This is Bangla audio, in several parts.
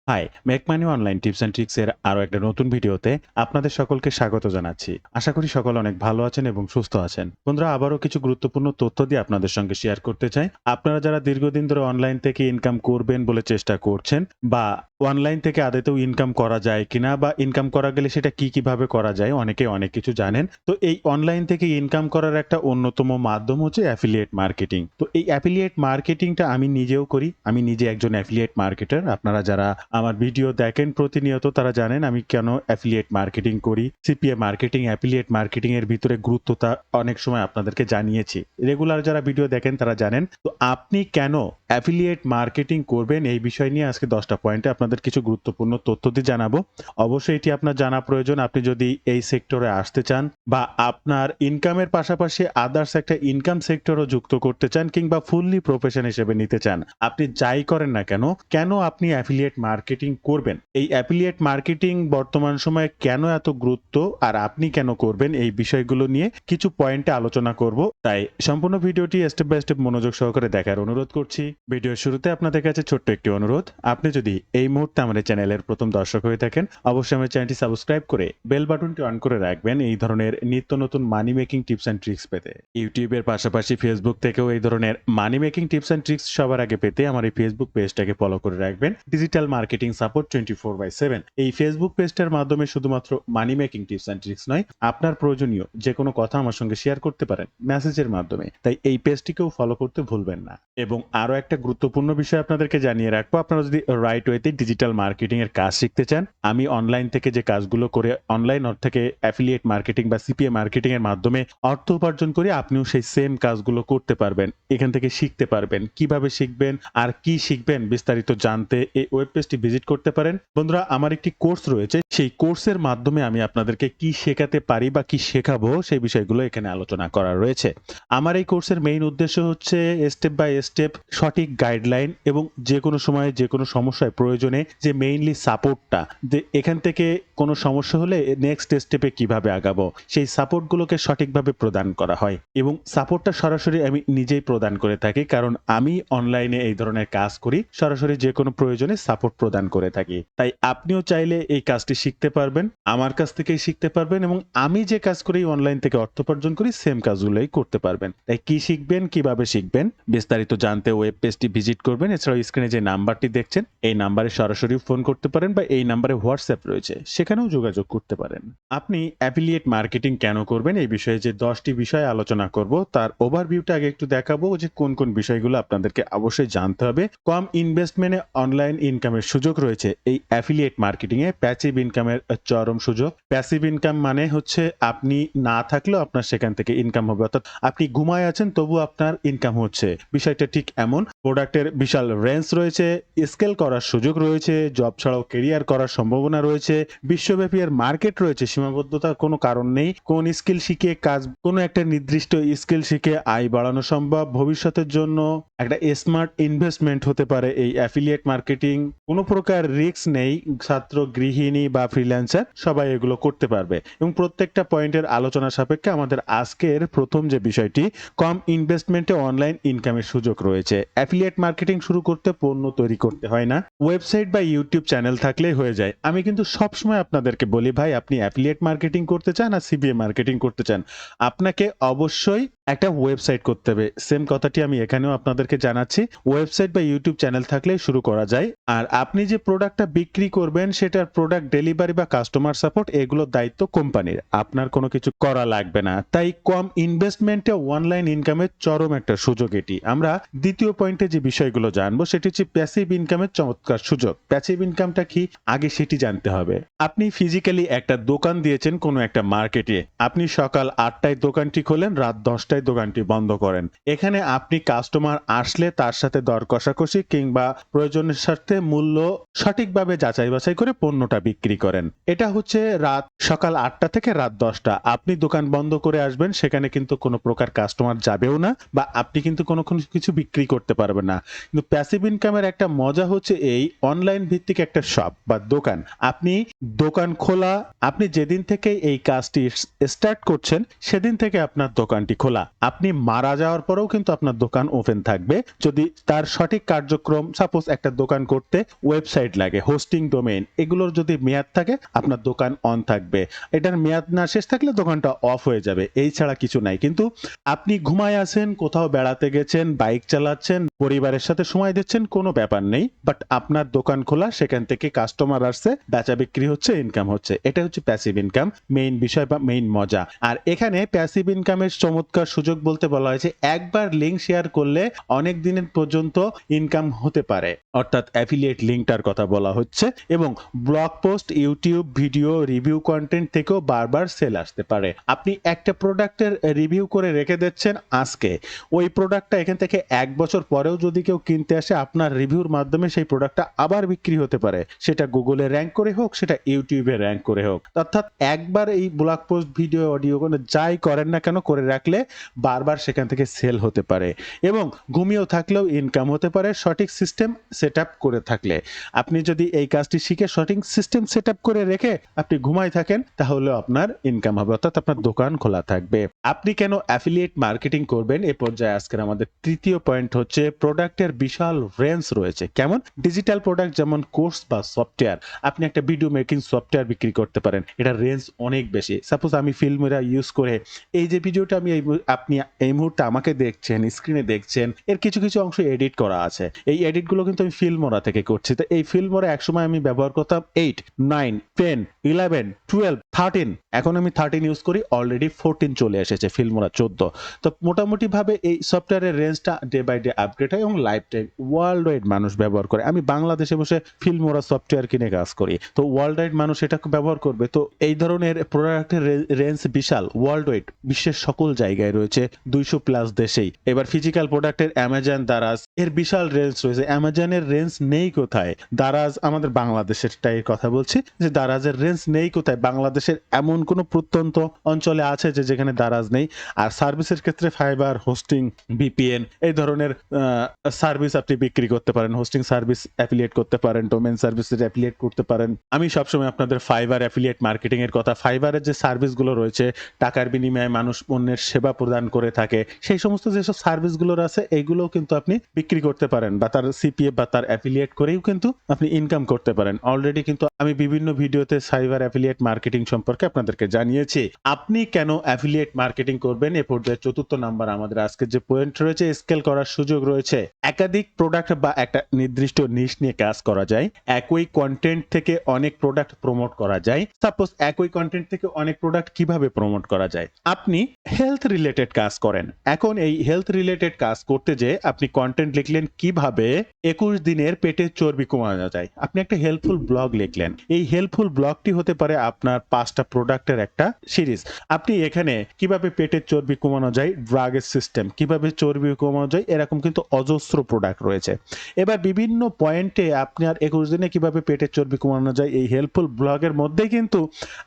High, make money online tips and tricks এর আরো একটা নতুন ভিডিওতে আপনাদের সকলকে স্বাগত জানাচ্ছি। আশা করি সকলে অনেক ভালো আছেন এবং সুস্থ আছেন। বন্ধুরা, আবারও কিছু গুরুত্বপূর্ণ তথ্য দিয়ে আপনাদের সঙ্গে শেয়ার করতে চাই। আপনারা যারা দীর্ঘদিন ধরে অনলাইন থেকে ইনকাম করবেন বলে চেষ্টা করছেন, বা অনলাইন থেকে আদতেও ইনকাম করা যায় কিনা, বা ইনকাম করা গেলে সেটা কিভাবে করা যায়, অনেকে অনেক কিছু জানেন। তো এই অনলাইন থেকে ইনকাম করার একটা অন্যতম মাধ্যম হচ্ছে অ্যাফিলিয়েট মার্কেটিং। তো এই অ্যাফিলিয়েট মার্কেটিংটা আমি নিজেও করি। আমি নিজে একজন অ্যাফিলিয়েট মার্কেটার। আপনারা যারা আমার ভিডিও দেখেন প্রতিনিয়ত তারা জানেন আমি কেন অ্যাফিলিয়েট মার্কেটিং করি। সিপিএ মার্কেটিং, অ্যাফিলিয়েট মার্কেটিং এর ভিতরে গুরুত্বটা অনেক সময় আপনাদেরকে জানিয়েছি। রেগুলার যারা ভিডিও দেখেন তারা জানেন। তো আপনি কেন অ্যাফিলিয়েট মার্কেটিং করবেন এই বিষয় নিয়ে আজকে 10টা পয়েন্টে আপনাদের কিছু গুরুত্বপূর্ণ তথ্য দিয়ে জানাবো। অবশ্যই এটি আপনার জানা প্রয়োজন। আপনি যদি এই সেক্টরে আসতে চান, বা আপনার ইনকামের পাশাপাশি আদার্স একটা ইনকাম সেক্টরও যুক্ত করতে চান, কিংবা ফুললি প্রফেশন হিসেবে নিতে চান, আপনি যাই করেন না কেন আপনি অ্যাফিলিয়েট মার্কেটিং করবেন? এই অ্যাফিলিয়েট মার্কেটিং বর্তমান সময়ে কেন এত গুরুত্ব, আর আপনি কেন করবেন, এই বিষয়গুলো নিয়ে কিছু পয়েন্টে আলোচনা করব। তাই সম্পূর্ণ ভিডিওটি স্টেপ বাই স্টেপ মনোযোগ সহকারে দেখার অনুরোধ করছি। ভিডিওর শুরুতে আপনাদের কাছে ছোট্ট একটি অনুরোধ, আপনি যদি এই মুহূর্তে আমাদের চ্যানেলের প্রথম দর্শক হয়ে থাকেন, অবশ্যই আমার চ্যানেলটি সাবস্ক্রাইব করে বেল বাটনটি অন করে রাখবেন এই ধরনের নিত্য নতুন মানি মেকিং টিপস অ্যান্ড ট্রিক্স পেতে। ইউটিউবের পাশাপাশি ফেসবুক থেকেও এই ধরনের মানি মেকিং টিপস অ্যান্ড ট্রিক্স সবার আগে পেতে আমার এই ফেসবুক পেজটাকে ফলো করে রাখবেন, ডিজিটাল মার্কেটিং সাপোর্ট 24/7। এই ফেসবুক পেজটার মাধ্যমে শুধুমাত্র মানি মেকিং টিপস অ্যান্ড ট্রিক্স নয়, আপনার প্রয়োজনীয় যে কোনো কথা আমার সঙ্গে শেয়ার করতে পারেন মেসেজের মাধ্যমে। তাই এই পেজটিকেও ফলো করতে ভুলবেন না। এবং আরো একটা গুরুত্বপূর্ণ বিষয় আপনাদেরকে জানিয়ে রাখবো, আপনারা যদি রাইট ওয়েতে ডিজিটাল মার্কেটিং এর কাজ শিখতে চান, আমি অনলাইন থেকে যে কাজগুলো করে অনলাইন থেকে অ্যাফিলিয়েট মার্কেটিং বা সিপিএ মার্কেটিং এর মাধ্যমে অর্থ উপার্জন করে, আপনিও সেই সেম কাজগুলো করতে পারবেন। এখান থেকে শিখতে পারবেন। কিভাবে শিখবেন আর কি শিখবেন বিস্তারিত জানতে এই ওয়েব পেজটি ভিজিট করতে পারেন। বন্ধুরা, আমার একটি কোর্স রয়েছে, সেই কোর্সের মাধ্যমে আমি আপনাদেরকে কি শেখাতে পারি বা কি শেখাবো সেই বিষয়গুলো এখানে আলোচনা করা রয়েছে। আমার এই কোর্সের মেইন উদ্দেশ্য হচ্ছে স্টেপ বাই স্টেপ সঠিক গাইডলাইন, এবং যে কোনো সময়ে যে কোনো সমস্যায় প্রয়োজনে যে মেইনলি সাপোর্টটা, যে এখান থেকে কোনো সমস্যা হলে নেক্সট স্টেপে কিভাবে আগাবো, সেই সাপোর্টগুলোকে সঠিকভাবে প্রদান করা হয়। এবং সাপোর্টটা সরাসরি আমি নিজেই প্রদান করে থাকি, কারণ আমি অনলাইনে এই ধরনের কাজ করি, সরাসরি যে কোনো প্রয়োজনে সাপোর্ট প্রদান করে থাকি। তাই আপনিও চাইলে এই কাজটি শিখতে পারবেন, আমার কাছ থেকেই শিখতে পারবেন, এবং আমি যে কাজ করি অনলাইন থেকে অর্থ উপার্জন করি সেম কাজগুলোই করতে পারবেন। তাই কি শিখবেন, কিভাবে শিখবেন বিস্তারিত জানতে ওয়েব পেজটি ভিজিট করবেন। এছাড়াও স্ক্রিনে যে নাম্বারটি দেখছেন এই নাম্বারে সরাসরি ফোন করতে পারেন, বা এই নাম্বারে হোয়াটসঅ্যাপ রয়েছে সেখানেও যোগাযোগ করতে পারেন। আপনি অ্যাফিলিয়েট মার্কেটিং কেন করবেন এই বিষয়ে যে 10টি বিষয় আলোচনা করব, তার ওভারভিউটা আগে একটু দেখাবো যে কোন কোন বিষয়গুলো আপনাদেরকে অবশ্যই জানতে হবে। কম ইনভেস্টমেন্টে অনলাইন ইনকামের সুযোগ রয়েছে এই অ্যাফিলিয়েট মার্কেটিং এ। প্যাসিভ ইনকামের চরম সুযোগ। প্যাসিভ ইনকাম মানে হচ্ছে আপনি না থাকলেও আপনার সেখান থেকে ইনকাম হবে, অর্থাৎ আপনি ঘুমায় আছেন তবু আপনার ইনকাম হচ্ছে। বিষয়টা ঠিক এমন। প্রোডাক্টের বিশাল রেঞ্জ রয়েছে, স্কেল করার সুযোগ রয়েছে, জব ছাড়াও কেরিয়ার করার সম্ভাবনা রয়েছে, বিশ্বব্যাপী এর মার্কেট রয়েছে, সীমাবদ্ধতার কোনো কারণ নেই। কোন স্কিল শিখে কোনো একটা নির্দিষ্ট স্কিল শিখে আয় বাড়ানো সম্ভব। ভবিষ্যতের জন্য একটা স্মার্ট ইনভেস্টমেন্ট হতে পারে এই অ্যাফিলিয়েট মার্কেটিং। কোনো প্রকার রিস্ক নেই। ছাত্র, গৃহিণী বা ফ্রিল্যান্সার সবাই এগুলো করতে পারবে। এবং প্রত্যেকটা পয়েন্টের আলোচনা সাপেক্ষে আমাদের আজকের প্রথম যে বিষয়টি, কম ইনভেস্টমেন্টে অনলাইন ইনকামের সুযোগ রয়েছে। অ্যাফিলিয়েট মার্কেটিং শুরু করতে পণ্য তৈরি করতে হয় না, ওয়েবসাইট বা ইউটিউব চ্যানেল থাকলেই হয়ে যায়। আমি কিন্তু সবসময় আপনাদেরকে বলি, ভাই আপনি অ্যাফিলিয়েট মার্কেটিং করতে চান আর সিপিএ মার্কেটিং করতে চান, আপনাকে অবশ্যই একটা ওয়েবসাইট করতে হবে। সেম কথাটি আমি এখানেও আপনাদেরকে জানাচ্ছি। ওয়েবসাইট বা ইউটিউব চ্যানেল থাকলেই শুরু করা যায়। আর আপনি যে প্রোডাক্টটা বিক্রি করবেন সেটার প্রোডাক্ট ডেলিভারি বা কাস্টমার সাপোর্ট এগুলোর দায়িত্ব কোম্পানির, আপনার কোনো কিছু করা লাগবে না। তাই কম ইনভেস্টমেন্টে অনলাইন ইনকামের চরম একটা সুযোগ এটি। আমরা দ্বিতীয় পয়েন্টে যে বিষয়গুলো জানবো সেটি হচ্ছে প্যাসিভ ইনকামের চমৎকার সুযোগ। প্যাসিভ ইনকামটা কি আগে সেটি জানতে হবে। আপনি ফিজিক্যালি একটা দোকান দিয়েছেন কোনো একটা মার্কেটে, আপনি সকাল 8টায় দোকানটি খোলেন, রাত 10টায় দোকানটি বন্ধ করেন। এখানে আপনি কাস্টমার আসলে তার সাথে দর কষাকষি কিংবা প্রয়োজনের স্বার্থে মূল্য সঠিকভাবে যাচাই বাছাই করে পণ্যটা বিক্রি করেন। এটা হচ্ছে সকাল 8টা থেকে রাত 10টা। আপনি দোকান বন্ধ করে আসবেন, সেখানে কিন্তু কোনো প্রকার কাস্টমার যাবেও না, বা আপনি কিন্তু কোনো কিছু বিক্রি করতে পারবেন না। কিন্তু প্যাসিভ ইনকামের একটা মজা হচ্ছে এই অনলাইন ভিত্তিক একটা শপ বা দোকান। আপনি দোকান খোলা, আপনি যেদিন থেকে এই কাজটি স্টার্ট করছেন সেদিন থেকে আপনার দোকানটি খোলা। আপনি মারা যাওয়ার পরেও কিন্তু আপনার দোকান ওপেন থাকবে যদি তার সঠিক কার্যক্রম, সাপোজ একটা দোকান করতে ওয়েবসাইট লাগে, হোস্টিং ডোমেইন, এগুলোর যদি মেয়াদ থাকে আপনার দোকান অন থাকবে। এটার মেয়াদ না শেষ থাকলে দোকানটা অফ হয়ে যাবে, এই ছাড়া কিছু নাই। কিন্তু আপনি ঘুমায় আছেন, কোথাও বেড়াতে গেছেন, বাইক চালাচ্ছেন, পরিবারের সাথে সময় দিচ্ছেন, কোনো ব্যাপার নেই, বাট আপনার দোকান খোলা, সেখান থেকে কাস্টমার আসছে, বেচা বিক্রি হচ্ছে, ইনকাম হচ্ছে, এটা হচ্ছে প্যাসিভ ইনকাম, মেইন বিষয় বা মেইন মজা। আর এখানে প্যাসিভ ইনকামের চমৎকার সুযোগ বলতে বলা হয়েছে একবার লিঙ্ক শেয়ার করলে অনেক দিনের পর্যন্ত ইনকাম হতে পারে, অর্থাৎ অ্যাফিলিয়েট লিঙ্কটার কথা বলা হচ্ছে। এবং blog post, YouTube video, review content থেকেও বারবার সেল আসতে পারে। আপনি একটা প্রোডাক্টের রিভিউ করে রেখে দিচ্ছেন আজকে, ওই প্রোডাক্টটা এখান থেকে 1 বছর পরেও যদি কেউ কিনতে আসে, আপনার রিভিউর মাধ্যমে সেই প্রোডাক্টটা আবার বিক্রি হতে পারে, সেটা গুগলে র্যাঙ্ক করে হোক, সেটা ইউটিউবে র্যাঙ্ক করে হোক। অর্থাৎ একবার এই ব্লগ পোস্ট, ভিডিও, অডিও কোনো যাই করেন না কেন করে রাখলে বারবার সেখান থেকে সেল হতে পারে এবং ঘুমিয়েও থাকলেও ইনকাম হতে পারে, সঠিক সিস্টেম সেট আপ করে থাকলে। আপনি যদি এই কাজটি শিখে সঠিক সিস্টেম সেট আপ করে রেখে আপনি ঘুমায় থাকেন, তাহলে আপনার ইনকাম হবে, অর্থাৎ আপনার দোকান খোলা থাকবে। আপনি কেন অ্যাফিলিয়েট মার্কেটিং করবেন, এ পর্যায়ে আজকের আমাদের তৃতীয় পয়েন্ট হচ্ছে প্রোডাক্টের বিশাল রেঞ্জ রয়েছে। কেমন? ডিজিটাল প্রোডাক্ট যেমন কোর্স বা সফটওয়্যার, আপনি একটা ভিডিও মেকিং সফটওয়্যার বিক্রি করতে পারেন, এটার রেঞ্জ অনেক বেশি। সাপোজ আমি ফিল্মোরা ইউজ করে এই যে ভিডিওটা আমি আপনি এই মুহূর্তে আমাকে দেখছেন, স্ক্রিনে দেখছেন, এর কিছু কিছু অংশ এডিট করা আছে। এই এডিটগুলো কিন্তু আমি ফিল্মোরা থেকে করছি। তো এই ফিল্মোরা একসময় আমি ব্যবহার করতাম 8, 9, 10, 11, 12, 13, এখন আমি 13 ইউজ করি, অলরেডি 14 চলে এসেছে, ফিল্মোরা 14। তো মোটামুটি ভাবে এই সফটওয়্যারের রেঞ্জটা ডে বাই ডে আপগ্রেড হয় এবং লাইফ টাইম ওয়ার্ল্ড ওয়াইড মানুষ ব্যবহার করে। আমি বাংলাদেশে বসে ফিল্মোরা সফটওয়্যার কিনে কাজ করি, তো ওয়ার্ল্ড ওয়াইড মানুষ এটা ব্যবহার করবে। তো এই ধরনের প্রোডাক্টের রেঞ্জ বিশাল, ওয়ার্ল্ড ওয়াইড, বিশ্বের সকল জায়গায় রয়েছে, 200+ দেশেই। এবার ফিজিক্যাল প্রোডাক্টের অ্যামাজন, দারাজ, এর বিশাল রেঞ্জ রয়েছে। অ্যামাজনের রেঞ্জ নেই কোথায়, দারাজ, আমাদের বাংলাদেশেরটাই কথা বলছি, যে দারাজের রেঞ্জ নেই কোথায়, বাংলাদেশের এমন কোনো প্রত্যন্ত অঞ্চলে আছে যে যেখানে দারাজ নেই। আর সার্ভিসের ক্ষেত্রে ফাইবার, হোস্টিং, ভিপিএন, এই ধরনের সার্ভিস আপনি বিক্রি করতে পারেন, হোস্টিং সার্ভিস অ্যাফিলিয়েট করতে পারেন, ডোমেন সার্ভিসের অ্যাফিলিয়েট করতে পারেন। আমি সবসময় আপনাদের ফাইবার অ্যাফিলিয়েট মার্কেটিং এর কথা, ফাইবারের যে সার্ভিসগুলো রয়েছে, টাকার বিনিময়ে মানুষ পণ্যের সেবা প্রদান করে থাকে, সেই সমস্ত যেসব সার্ভিসগুলোর আছে এইগুলোও কিন্তু আপনি বিক্রি করতে পারেন, বা তার সিপিএফ বা তার অ্যাফিলিয়েট করেও কিন্তু আপনি ইনকাম করতে পারেন। অলরেডি কিন্তু আমি বিভিন্ন ভিডিওতে সাইবার অ্যাফিলিয়েট মার্কেটিং সম্পর্কে আপনাদেরকে জানিয়েছি। আপনি কেন অ্যাফিলিয়েট মার্কেটিং করবেন, এ পর্যায়ে চতুর্থ নাম্বার আমাদের আজকের যে পয়েন্ট রয়েছে, স্কেল করার সুযোগ রয়েছে। একাধিক প্রোডাক্ট বা একটা নির্দিষ্ট নিশ নিয়ে কাজ করা যায়, একই কন্টেন্ট থেকে অনেক প্রোডাক্ট প্রমোট করা যায়। সাপোজ একই কন্টেন্ট থেকে অনেক প্রোডাক্ট কিভাবে প্রমোট করা যায়, আপনি হেলথ রিলেটেড কাজ করেন, এখন এই হেলথ রিলেটেড কাজ করতে যে আপনি কন্টেন্ট লিখলেন কিভাবে 21 দিনের পেটের চর্বি কমানো যায়, আপনি একটা হেল্পফুল ব্লগ লিখলেন, এই হেল্পফুল ব্লগটি হতে পারে আপনার 5টা প্রোডাক্টের একটা সিরিজ। আপনি এখানে কিভাবে পেটের চর্বি কমানো যায়, ড্রাগের সিস্টেম, কিভাবে চর্বি কমানো যায়, এরকম কিন্তু অজস্র প্রোডাক্ট রয়েছে। এবার বিভিন্ন পয়েন্টে আপনার 21 দিনে কিভাবে পেটের চর্বি কমানো যায়, এই হেল্পফুল ব্লগের মধ্যে কিন্তু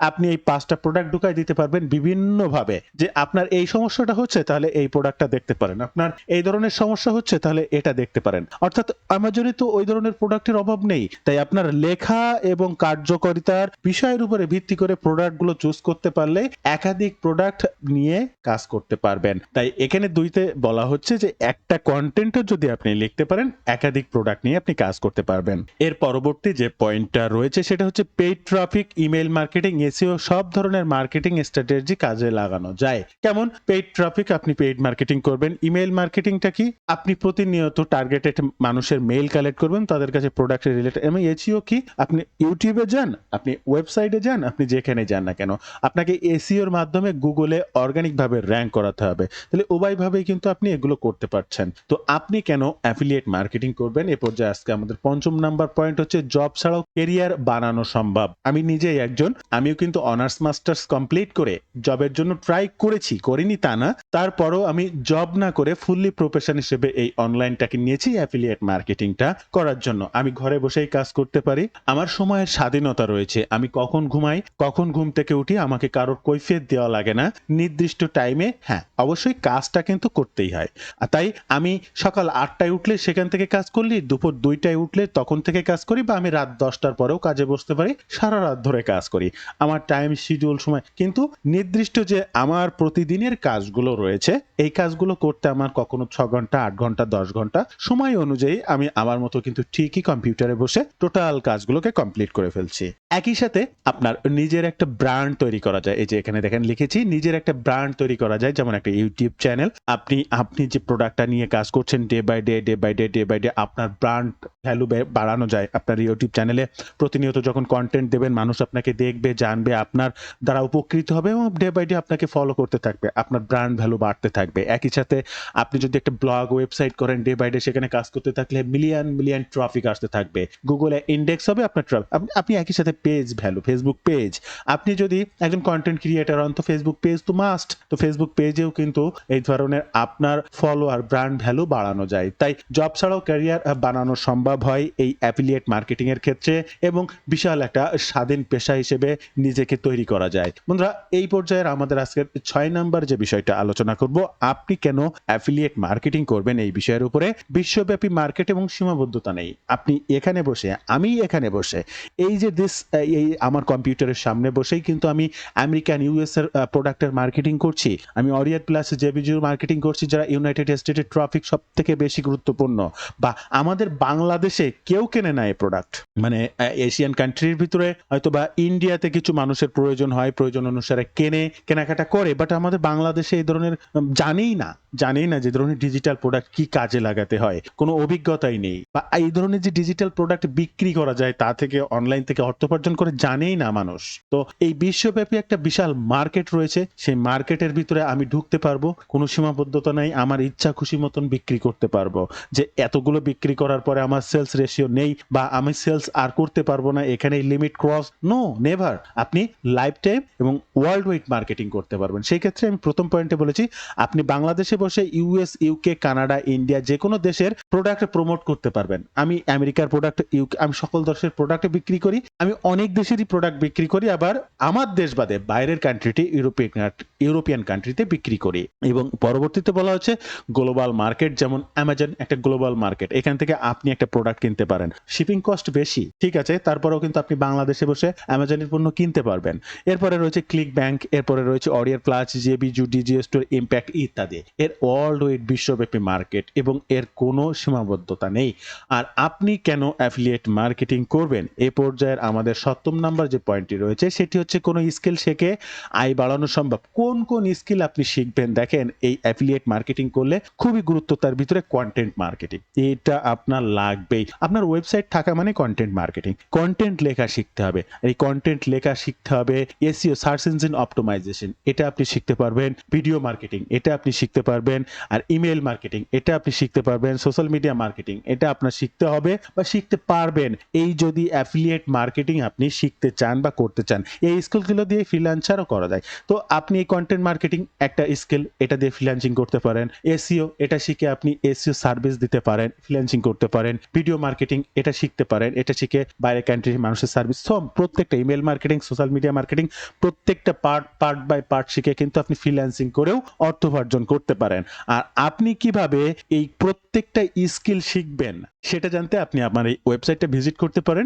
আপনি এই 5টা প্রোডাক্ট ঢুকাই দিতে পারবেন বিভিন্নভাবে, যে আপনার এই সমস্যাটা হচ্ছে তাহলে এই প্রোডাক্টটা দেখতে পারেন, আপনার এই ধরনের সমস্যা হচ্ছে তাহলে এটা দেখতে পারেন। অর্থাৎ আমাজনে তো ওই ধরনের প্রোডাক্টের অভাব নেই, তাই আপনার লেখা এবং কার্যকারিতার বিষয়ের উপরে ভিত্তি করে প্রোডাক্টগুলো চুজ করতে পারলে একাধিক প্রোডাক্ট নিয়ে কাজ করতে পারবেন। তাই এখানে দুইতে বলা হচ্ছে যে একটা কন্টেন্টও যদি আপনি লিখতে পারেন, একাধিক প্রোডাক্ট নিয়ে আপনি কাজ করতে পারবেন। এর পরবর্তী যে পয়েন্টটা রয়েছে সেটা হচ্ছে paid traffic, email marketing, SEO, সব ধরনের মার্কেটিং স্ট্র্যাটেজি কাজে লাগানো যায়। কেমন? পেইড ট্রাফিক, আপনি পেইড মার্কেটিং করবেন। ইমেল মার্কেটিংটা কি? আপনি প্রতিনিয়ত টার্গেটেড মানুষের মেইল কালেক্ট করবেন, তাদের কাছে প্রোডাক্ট রিলেটেড। এবং এসইও কি? আপনি ইউটিউবে যান, আপনি ওয়েবসাইটে যান, আপনি যেখানে যান না কেন, আপনাকে এসইওর মাধ্যমে গুগলে অর্গানিক ভাবে র্যাঙ্ক করাতে হবে। তাহলে উভয়ভাবেই কিন্তু আপনি এগুলো করতে পারছেন। তো আপনি কেন অ্যাফিলিয়েট মার্কেটিং করবেন, এ পর্যায়ে আজকে আমাদের পঞ্চম নাম্বার পয়েন্ট হচ্ছে জব ছাড়াও কেরিয়ার বানানো সম্ভব। আমি নিজেই একজন, আমিও কিন্তু অনার্স মাস্টার্স কমপ্লিট করে জবের জন্য ট্রাই করেছি, করিনি তা না, তারপরও আমি জব না করে ফুললি প্রফেশন হিসেবে এই অনলাইনটাকে নিয়েছি অ্যাফিলিয়েট মার্কেটিংটা করার জন্য। আমি ঘরে বসেই কাজ করতে পারি, আমার সময়ের স্বাধীনতা রয়েছে। আমি কখন ঘুমাই, কখন ঘুম থেকে উঠি আমাকে কারোর কৈফিয়ত দেওয়া লাগে না। নির্দিষ্ট টাইমে হ্যাঁ, অবশ্যই কাজটা কিন্তু করতেই হয়। তাই আমি সকাল ৮ টায় উঠলে সেখান থেকে কাজ করলি, দুপুর ২ টায় উঠলে তখন থেকে কাজ করি বা আমি রাত ১০ টার পরেও কাজে বসতে পারি। সারারাত ধরে কাজ করি। আমার টাইম শিডিউল সময় কিন্তু নির্দিষ্ট যে আমার প্রতিদিনের কাজগুলো রয়েছে, এই কাজগুলো করতে আমার কখনো ৬ ঘন্টা, ৮ ঘন্টা, ১০ ঘন্টা সময় অনুযায়ী আমি আমার মতো কিন্তু ঠিকই কম্পিউটারে বসে টোটাল কাজগুলোকে কমপ্লিট করে ফেলছি। একই সাথে আপনার নিজের একটা ব্র্যান্ড তৈরি করা যায়। এই যে এখানে দেখেন লিখেছি, নিজের একটা ব্র্যান্ড তৈরি করা যায়। যেমন একটা YouTube চ্যানেল। আপনি যে প্রোডাক্টটা নিয়ে কাজ করছেন ডে বাই ডে আপনার ব্র্যান্ড ভ্যালু বাড়ানো যায়। আপনার YouTube চ্যানেলে প্রতিনিয়ত যখন কনটেন্ট দেবেন মানুষ আপনাকে দেখবে, জানবে, আপনার দ্বারা উপকৃত হবে এবং ডে বাই ডে আপনাকে ফলো করতে থাকবে। আপনার ব্র্যান্ড ভ্যালু বাড়তে থাকবে। একই সাথে আপনি যদি একটা ব্লগ ওয়েবসাইট করেন ডে বাই ডে সেখানে কাজ করতে থাকলে মিলিয়ন ট্রাফিক আসতে থাকবে। গুগলে ইন্ডেক্স হবে আপনার আপনি একই সাথে পেজ ভ্যালু, ফেসবুক পেজ। আপনি যদি একজন কনটেন্ট ক্রিয়েটর হন তো ফেসবুক পেজ তো মাস্ট। তো ফেসবুক পেজেও কিন্তু এই ধরনের আপনার ফলোয়ার ব্র্যান্ড ভ্যালু বাড়ানো যায়। তাই জব ছাড়াও ক্যারিয়ার বানানো সম্ভব হয় এই অ্যাফিলিয়েট মার্কেটিং এর ক্ষেত্রে এবং বিশাল একটা স্বাধীন পেশা হিসেবে নিজেকে তৈরি করা যায়। বন্ধুরা, এই পর্যায়ের আমাদের আজকের ৬ নাম্বার যে বিষয়টা আলোচনা করব, আপনি কেন অ্যাফিলিয়েট মার্কেটিং করবেন এই বিষয়ের উপরে। বিশ্বব্যাপী মার্কেট এবং সীমাবদ্ধতা নেই। আপনি এখানে বসে, আমি এখানে বসে এই যে এই আমার কম্পিউটারের সামনে বসেই কিন্তু আমি আমেরিকান ইউএস এর প্রোডাক্টের মার্কেটিং করছি। আমি অরিয়েন্ট প্লাস জেবিজির মার্কেটিং করছি, যারা ইউনাইটেড স্টেটের ট্রাফিক সবথেকে বেশি গুরুত্বপূর্ণ। বা আমাদের বাংলাদেশে কেউ কেনে না এই প্রোডাক্ট। মানে এশিয়ান কান্ট্রির ভিতরে হয়তো বা ইন্ডিয়াতে কিছু মানুষের প্রয়োজন হয়, প্রয়োজন অনুসারে কেনাকাটা করে, বাট আমাদের বাংলাদেশে এই ধরনের জানেই না যে ধরনের ডিজিটাল প্রোডাক্ট কি কাজে লাগাতে হয়, কোনো অভিজ্ঞতাই নেই। বা এই ধরনের যে ডিজিটাল প্রোডাক্ট বিক্রি করা যায় তা থেকে অনলাইন থেকে অর্থ উপার্জন করে জানেই না মানুষ। তো এই বিশ্বব্যাপী একটা বিশাল মার্কেট রয়েছে, সেই মার্কেটের ভিতরে আমি ঢুকতে পারবো, কোনো সীমাবদ্ধতা নাই, আমার ইচ্ছা খুশি মতন বিক্রি করতে পারবো। যে এতগুলো বিক্রি করার পরে আমার সেলস রেশিও নেই বা আমি সেলস আর করতে পারবো না, এখানে লিমিট ক্রস, নো নেভার। আপনি লাইফ টাইম এবং ওয়ার্ল্ড ওয়াইড মার্কেটিং করতে পারবেন। সেই ক্ষেত্রে আমি প্রথম পয়েন্টে বলেছি আপনি বাংলাদেশে বসে ইউএস, ইউকে, কানাডা, ইন্ডিয়া যে কোনো দেশের প্রোডাক্ট প্রমোট করতে পারবেন। আমি আমেরিকার প্রোডাক্ট, আমি সকল দেশের প্রোডাক্ট বিক্রি করি, আমি অনেক দেশেরই প্রোডাক্ট বিক্রি করি, আবার আমার দেশ বাদে বাইরের কান্ট্রিতে, ইউরোপিয়ান কান্ট্রিতে বিক্রি করি। এবং পরবর্তীতে বলা হচ্ছে গ্লোবাল মার্কেট, যেমন অ্যামাজন একটা গ্লোবাল মার্কেট, এখান থেকে আপনি একটা প্রোডাক্ট কিনতে পারেন। শিপিং কস্ট বেশি, ঠিক আছে, তারপরেও কিন্তু আপনি বাংলাদেশে বসে অ্যামাজনের পণ্য কিনতে পারবেন। এরপরে রয়েছে ক্লিক ব্যাংক, এরপরে রয়েছে অরিয়েন্ট প্লাস, জেবিজু, ডিজি স্টোর, ইম্প্যাক্ট ইত্যাদি। এর ওয়ার্ল্ড ওয়াইড বিশ্বব্যাপী মার্কেট এবং এর কোনো সীমাবদ্ধতা নেই। আর আপনি কেন অ্যাফিলিয়েট মার্কেটিং করবেন, এই পর্যায়ের আমাদের ৭ম নাম্বার যে পয়েন্টটি রয়েছে সেটি হচ্ছে কোনো স্কিল শিখে আয় বাড়ানো সম্ভব। কোন স্কিল আপনি শিখবেন? দেখেন, এই অ্যাফিলিয়েট মার্কেটিং করলে খুবই গুরুত্ব তার ভিতরে কন্টেন্ট মার্কেটিং, এটা আপনার লাগবেই। আপনার ওয়েবসাইট থাকা মানে কন্টেন্ট মার্কেটিং, কন্টেন্ট লেখা শিখতে হবে। এই কন্টেন্ট লেখা শিখতে হবে। এসইও, সার্চ ইঞ্জিন অপটিমাইজেশন, এটা আপনি শিখতে পারবেন। ভিডিও মার্কেটিং, এটা আপনি শিখতে পারবেন। আর ইমেল মার্কেটিং, এটা আপনি শিখতে পারবেন। সোশ্যাল মিডিয়া মার্কেটিং, এটা আপনার শিখতে হবে বা শিখতে পারবেন। এই যদি অ্যাফিলিয়েট মার্কেটিং আপনি শিখতে চান বা করতে চান, এই স্কিলগুলো দিয়ে ফ্রিল্যান্সারও করা যায়। তো আপনি এই কন্টেন্ট মার্কেটিং একটা স্কিল, এটা দিয়ে ফ্রিল্যান্সিং করতে পারেন। এসইও, এটা শিখে আপনি এসইও সার্ভিস দিতে পারেন, ফ্রিল্যান্সিং করতে পারেন। ভিডিও মার্কেটিং, এটা শিখতে পারেন, এটা শিখে বাইরে কান্ট্রির মানুষের সার্ভিস, সব প্রত্যেকটা email marketing, social media marketing, প্রত্যেকটা পার্ট বাই পার্ট শিখে কিন্তু আপনি ফ্রিল্যান্সিং করেও অর্থ উপার্জন করতে পারেন। আর আপনি কিভাবে এই প্রত্যেকটা স্কিল শিখবেন সেটা জানতে আপনি আমার এই ওয়েবসাইটটা ভিজিট করতে পারেন।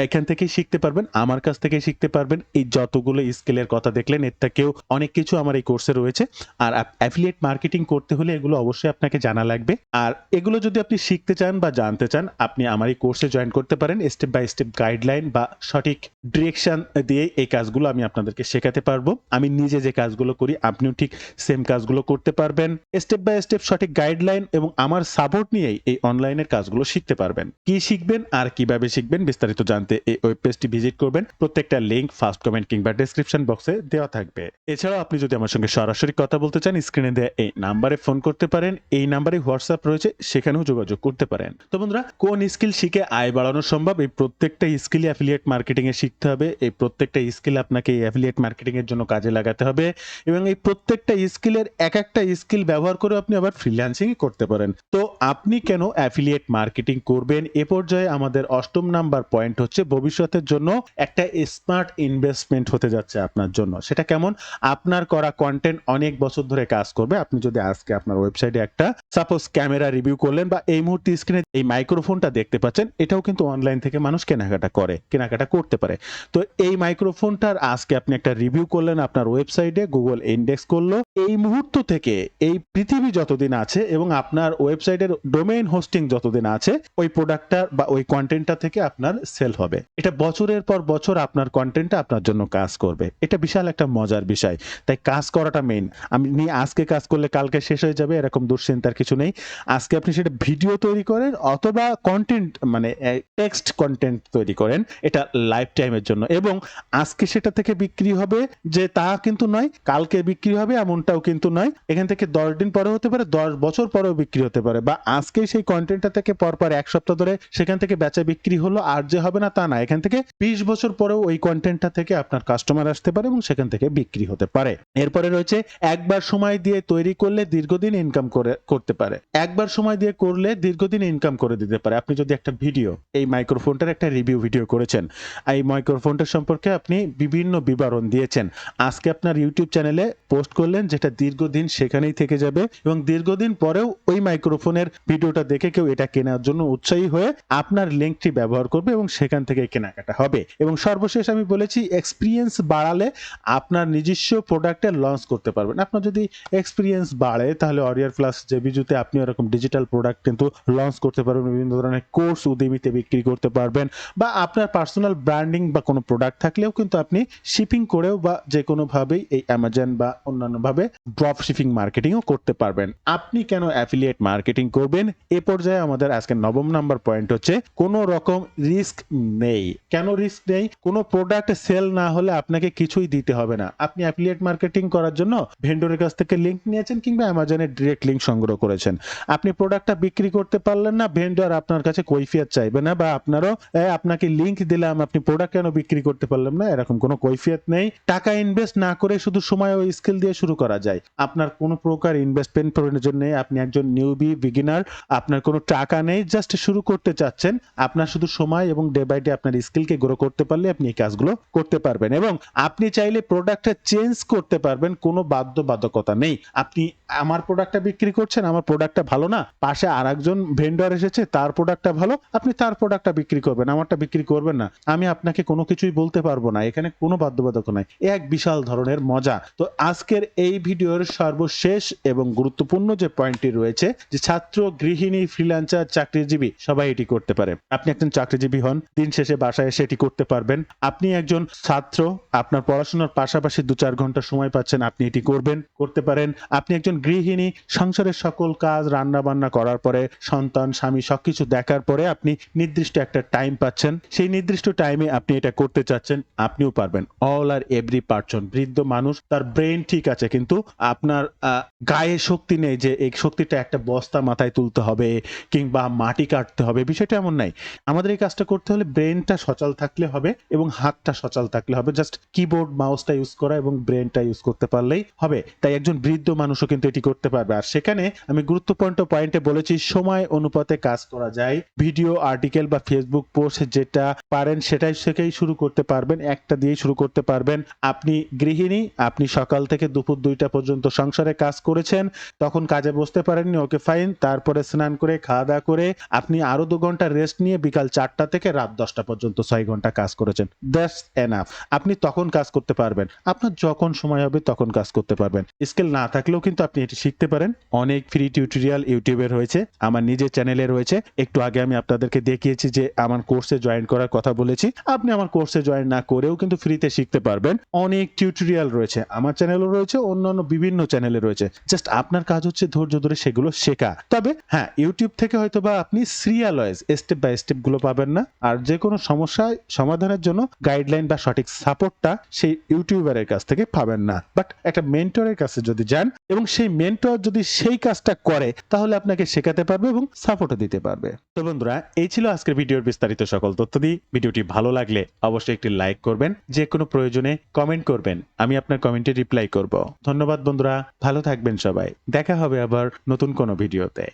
এখান থেকেই শিখতে পারবেন, আমার কাছ থেকে শিখতে পারবেন। এই যতগুলো স্কিলের কথা দেখলেন, এর থেকেও অনেক কিছু আমার এই কোর্সে রয়েছে। আর অ্যাফিলিয়েট মার্কেটিং করতে হলে এগুলো অবশ্যই আপনাকে জানা লাগবে। আর এগুলো যদি আপনি শিখতে চান বা জানতে চান, আপনি আমার এই কোর্সে জয়েন করতে পারেন। স্টেপ বাই স্টেপ গাইডলাইন বা সঠিক ডিরেকশন দিয়ে এই কাজগুলো আমি আপনাদেরকে শেখাতে পারবো। আমি নিজে যে কাজগুলো করি আপনিও ঠিক সেম কাজগুলো করতে পারবেন। স্টেপ বাই স্টেপ সঠিক গাইডলাইন এবং আমার সাপোর্ট নিয়েই এই অনলাইনের কাজগুলো শিখতে পারবেন। কি শিখবেন আর কিভাবে শিখবেন বিস্তারিত জানতে এই ওয়েব পেজটি ভিজিট করবেন। প্রত্যেকটা লিংক ফার্স্ট কমেন্ট কিংবা ডেসক্রিপশন বক্সে দেওয়া থাকবে। এছাড়াও আপনি যদি আমার সঙ্গে সরাসরি কথা বলতে চান, স্ক্রিনে দেওয়া এই নাম্বারে ফোন করতে পারেন। এই নাম্বারে হোয়াটসঅ্যাপ রয়েছে, সেখানেও যোগাযোগ করতে পারেন। তো বন্ধুরা, কোন স্কিল শিখে আয় বাড়ানো সম্ভব, এই প্রত্যেকটা স্কিল অ্যাফিলিয়েট মার্কেটিং এ শিখতে হবে। এই প্রত্যেকটা স্কিল আপনাকে এই অ্যাফিলিয়েট মার্কেটিং এর জন্য কাজে লাগাতে হবে এবং এই প্রত্যেকটা স্কিলের এক একটা স্কিল ব্যবহার করে আপনি আবার ফ্রিল্যান্সিং করতে পারেন। তো আপনি কেন অ্যাফিলিয়েট মার্কেটিং মার্কেটিং করবেন। এ পর্যায়ে আমাদের ৮ম নাম্বার পয়েন্ট হচ্ছে ভবিষ্যতের জন্য একটা স্মার্ট ইনভেস্টমেন্ট হতে যাচ্ছে আপনার জন্য। সেটা কেমন? আপনার করা কনটেন্ট অনেক বছর ধরে কাজ করবে। আপনি যদি আজকে আপনার ওয়েবসাইটে একটা সাপোজ ক্যামেরা রিভিউ করলেন বা এই মুহূর্তে স্ক্রিনে এই মাইক্রোফোনটা দেখতে পাচ্ছেন, এটাও কিন্তু অনলাইন থেকে মানুষ কেনাকাটা করতে পারে। তো এই মাইক্রোফোনটার আজকে আপনি একটা রিভিউ করলেন আপনার ওয়েবসাইটে, গুগল ইন্ডেক্স করলো। এই মুহূর্ত থেকে এই পৃথিবী যতদিন আছে এবং আপনার ওয়েবসাইটের ডোমেইন হোস্টিং যতদিন আছে, ওই প্রোডাক্টটা বা ওই কন্টেন্টটা থেকে আপনার সেল হবে। এটা বছরের পর বছর আপনার কন্টেন্টটা আপনার জন্য কাজ করবে। এটা বিশাল একটা মজার বিষয়। তাই কাজ করাটা মেইন। আপনি আজকে কাজ করলে কালকে শেষ হয়ে যাবে এরকম দুশ্চিন্তার কিছু নেই। আজকে আপনি সেটা ভিডিও তৈরি করেন অথবা কন্টেন্ট মানে টেক্সট কন্টেন্ট তৈরি করেন, এটা লাইফ টাইমের জন্য। এবং আজকে সেটা থেকে বিক্রি হবে যে তা কিন্তু নয়, কালকে বিক্রি হবে এমনটাও কিন্তু নয়। এখান থেকে 10 দিন পরে হতে পারে, 10 বছর পরেও বিক্রি হতে পারে, বা আজকেই সেই কন্টেন্টটা থেকে পরপর 1 সপ্তাহ ধরে সেখান থেকে বেচা বিক্রি হলো আর যে হবে না তা না। এখান থেকে 20 বছর পরেও ওই কন্টেন্টটা থেকে আপনার কাস্টমার আসতে পারে এবং সেখান থেকে বিক্রি হতে পারে। এরপরে রয়েছে একবার সময় দিয়ে তৈরি করলে দীর্ঘদিন ইনকাম করতে পারে। একবার সময় দিয়ে করলে দীর্ঘদিন ইনকাম করে দিতে পারে। আপনি যদি একটা ভিডিও, এই মাইক্রোফোনটার একটা রিভিউ ভিডিও করেছেন, এই মাইক্রোফোনটার সম্পর্কে আপনি বিভিন্ন বিবরণ দিয়েছেন, আজকে আপনার ইউটিউব চ্যানেলে পোস্ট করলেন, যেটা দীর্ঘদিন সেখানেই থেকে যাবে এবং দীর্ঘদিন পরেও ওই মাইক্রোফোনের ভিডিওটা দেখে কেউ এটা কেনার জন্য উৎসাহী হয়ে আপনার লিঙ্কটি ব্যবহার করবে এবং সেখান থেকে কেনাকাটা হবে। এবং সর্বশেষ আমি বলেছি, এক্সপিরিয়েন্স বাড়ালে আপনার নিজস্ব প্রোডাক্টের লঞ্চ করতে পারবেন। আপনার যদি এক্সপিরিয়েন্স বাড়ে তাহলে অরিয়ার প্লাস জেবিজুতে আপনি এরকম ডিজিটাল প্রোডাক্ট কিন্তু লঞ্চ করতে পারবেন। বিভিন্ন ধরনের কোর্স উদ্যমিতে বিক্রি করতে পারবেন, বা আপনার পার্সোনাল ব্র্যান্ডিং বা কোনো প্রোডাক্ট থাকলেও কিন্তু আপনি শিপিং করেও বা যে কোনোভাবেই এই অ্যামাজন বা অন্যান্যভাবে ড্রপ শিপিং মার্কেটিংও করতে পারবেন। আপনি কেন অ্যাফিলিয়েট মার্কেটিং করবেন? এ পর্যায়ে আমাদের আজকে 9ম নাম্বার পয়েন্ট হচ্ছে কোনো রকম রিস্ক নেই। কেন রিস্ক নেই? কোনো প্রোডাক্ট সেল না হলে আপনাকে কিছুই দিতে হবে না। আপনি অ্যাফিলিয়েট মার্কেটিং করার জন্য ভেন্ডরের কাছ থেকে লিংক নিয়েছেন কিংবা অ্যামাজনের ডিরেক্ট লিংক সংগ্রহ করেছেন। আপনি প্রোডাক্টটা বিক্রি করতে পারলেন না, ভেন্ডর আপনার কাছে কৈফিয়ত চাইবে না, বা আপনারও আপনাকে লিংক দিলাম আপনি প্রোডাক্ট কেন বিক্রি করতে পারলাম না, এরকম কোনো কৈফিয়ত নেই। টাকা ইনভেস্ট না করে শুধু সময় ও স্কিল দিয়ে শুরু করা যায়। আপনার কোনো প্রকার ইনভেস্টমেন্ট প্রয়োজন নেই। আপনি একজন নিউবি বিগিনার, আপনার কোনো টাকা নেই, জাস্ট শুরু করতে চাচ্ছেন। আপনার শুধু সময় এবং ডে বাই ডে আপনার স্কিলকে গ্রো করতে পারলে আপনি এই কাজগুলো করতে পারবেন। এবং আপনি চাইলে প্রোডাক্টটা চেঞ্জ করতে পারবেন, কোনো বাধ্যবাধকতা নেই। আপনি আমার প্রোডাক্টটা বিক্রি করছেন, আমার প্রোডাক্টটা ভালো না, পাশে আরেকজন ভেন্ডর এসেছে তার প্রোডাক্টটা ভালো, আপনি তার প্রোডাক্টটা বিক্রি করবেন, আমারটা বিক্রি করবেন না। আমি আপনাকে কোনো কিছুই বলতে পারবো না, এখানে কোনো বাধ্যবাধকতা নাই। এক বিশাল ধরনের মজা। তো আজকের এই ভিডিওর সর্বশেষ এবং গুরুত্বপূর্ণ যে পয়েন্টটি রয়েছে, যে ছাত্র, গৃহিণী, ফ্রিল্যান্সার, চাকরিজীবী সবাই এটি করতে পারে। আপনি একজন চাকরিজীবী হন, দিন শেষে বাসায় এসে এটি করতে পারবেন। আপনি একজন ছাত্র, আপনার পড়াশোনার পাশাপাশি 2-4 ঘন্টা সময় পাচ্ছেন, আপনি এটি করতে পারেন। আপনি একজন গৃহিণী, সংসারের সকল কাজ রান্না বান্না করার পরে, সন্তান, স্বামী সবকিছু দেখার পরে আপনি নির্দিষ্ট একটা টাইম পাচ্ছেন, সেই নির্দিষ্ট টাইমে আপনি এটা করতে চাচ্ছেন, আপনিও পারবেন। অল আর এভরি পারসন। বৃদ্ধ মানুষ, তার ব্রেন ঠিক আছে কিন্তু আপনার গায়ে শক্তি নেই, যে এই শক্তিটা একটা বস্তা মাথায় তুলতে হবে কিংবা মাটি কাটতে হবে, বিষয়টা এমন নাই। আমাদের এই কাজটা করতে হলে ব্রেনটা সচল থাকলে হবে এবং হাতটা সচল থাকলে হবে। জাস্ট কিবোর্ড মাউসটা ইউজ করা এবং ব্রেনটা ইউজ করতে পারলেই হবে। তাই একজন বৃদ্ধ মানুষও কিন্তু এটি করতে পারবে। আর সেখানে আমি গুরুত্বপূর্ণ পয়েন্টে বলেছি, সময় অনুপাতে কাজ করা যায়। ভিডিও, আর্টিকেল বা ফেসবুক পোস্ট যেটা পারেন সেটাই থেকেই শুরু করতে পারবেন, একটা দিয়েই শুরু করতে পারবেন। আপনি গৃহিণী, আপনি সকাল থেকে দুপুর 2টা পর্যন্ত সংসারে কাজ করেছেন, তখন কাজে বসতে পারেননি, ওকে ফাইন। তারপরে স্নান করে খাওয়া দাওয়া করে আপনি আরো 2 ঘন্টা রেস্ট নিয়ে বিকাল 4টা থেকে রাত 10টা পর্যন্ত 6 ঘন্টা কাজ করেছেন। That's enough. আপনি তখন কাজ করতে পারবেন, আপনার যখন সময় হবে তখন কাজ করতে পারবেন। স্কিল না থাকলেও কিন্তু আপনি এটি শিখতে পারেন। অনেক ফ্রি টিউটোরিয়াল ইউটিউবে রয়েছে, আমার নিজের চ্যানেলে রয়েছে। একটু আগে আমি আপনাদেরকে দেখিয়েছি যে আমার কোর্সে জয়েন করার কথা বলেছি। আপনি আমার কোর্সে জয়েন না করেও কিন্তু ফ্রিতে শিখতে পারবেন। অনেক টিউটোরিয়াল রয়েছে, আমার চ্যানেলও রয়েছে, অন্যান্য বিভিন্ন চ্যানেলে রয়েছে। জাস্ট আপনার কাজ হচ্ছে ধৈর্য ধরে সেগুলো শেখা। তবে হ্যাঁ, ইউটিউব থেকে হয়তোবা আপনি serial wise step by step গুলো পাবেন না। আর যে কোনো সমস্যা সমাধানের জন্য গাইডলাইন বা সঠিক সাপোর্টটা সেই ইউটিউবারের কাছ থেকে পাবেন না। বাট একটা মেন্টরের কাছে যদি যান এবং সেই মেন্টর যদি সেই কাজটা করে, তাহলে আপনাকে শেখাতে পারবে এবং সাপোর্টও দিতে পারবে। তো বন্ধুরা, এই ছিল আজকের ভিডিওর বিস্তারিত সকল তথ্য দিয়ে। ভিডিওটি ভালো লাগলে অবশ্যই একটি লাইক করবেন, যে কোনো প্রয়োজনে কমেন্ট করবেন, আমি আপনার কমেন্টে রিপ্লাই করব। ধন্যবাদ বন্ধুরা, ভালো থাকবেন সবাই। দেখা হবে আবার নতুন কোনো ভিডিওতে।